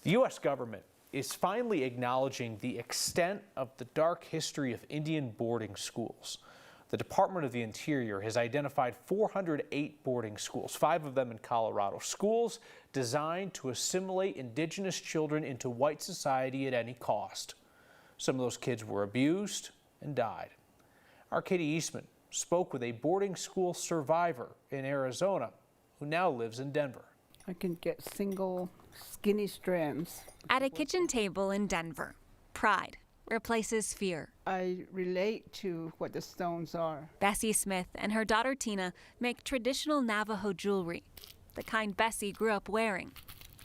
The U.S. government is finally acknowledging the extent of the dark history of Indian boarding schools. The Department of the Interior has identified 408 boarding schools, 5 of them in Colorado, schools designed to assimilate indigenous children into white society at any cost. Some of those kids were abused and died. Our Katie Eastman spoke with a boarding school survivor in Arizona who now lives in Denver. I can get single, skinny strands. At a kitchen table in Denver, pride replaces fear. I relate to what the stones are. Bessie Smith and her daughter Tina make traditional Navajo jewelry, the kind Bessie grew up wearing,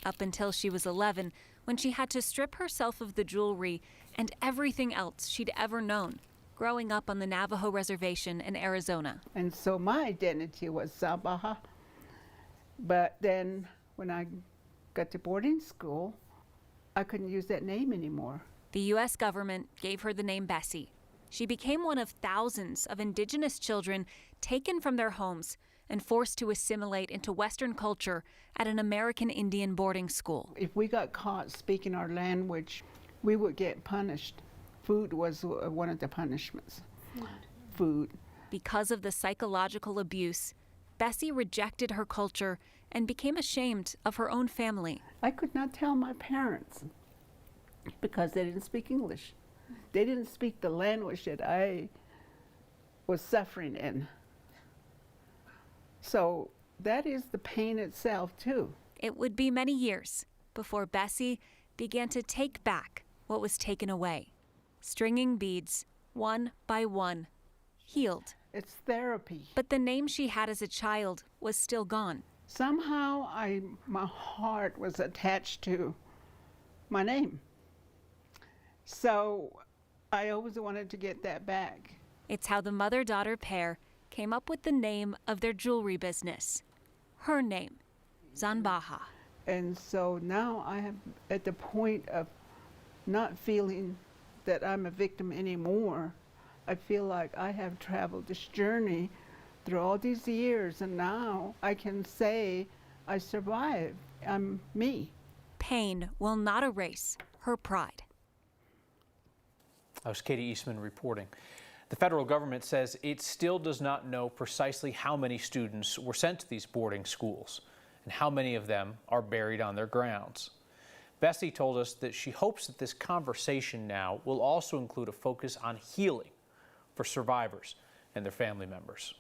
up until she was 11, when she had to strip herself of the jewelry and everything else she'd ever known, growing up on the Navajo reservation in Arizona. And so my identity was Zabaha. But then when I got to boarding school, I couldn't use that name anymore. The U.S. government gave her the name Bessie. She became one of thousands of indigenous children taken from their homes and forced to assimilate into Western culture at an American Indian boarding school. If we got caught speaking our language, we would get punished. Food was one of the punishments. Food. Because of the psychological abuse, Bessie rejected her culture and became ashamed of her own family. I could not tell my parents because they didn't speak English. They didn't speak the language that I was suffering in. So that is the pain itself, too. It would be many years before Bessie began to take back what was taken away. Stringing beads, one by one, healed. It's therapy. But the name she had as a child was still gone. Somehow my heart was attached to my name. So I always wanted to get that back. It's how the mother-daughter pair came up with the name of their jewelry business. Her name, Zanbaha. And so now I am at the point of not feeling that I'm a victim anymore. I feel like I have traveled this journey through all these years, and now I can say I survived. I'm me. Pain will not erase her pride. That was Katie Eastman reporting. The federal government says it still does not know precisely how many students were sent to these boarding schools and how many of them are buried on their grounds. Bessie told us that she hopes that this conversation now will also include a focus on healing for survivors and their family members.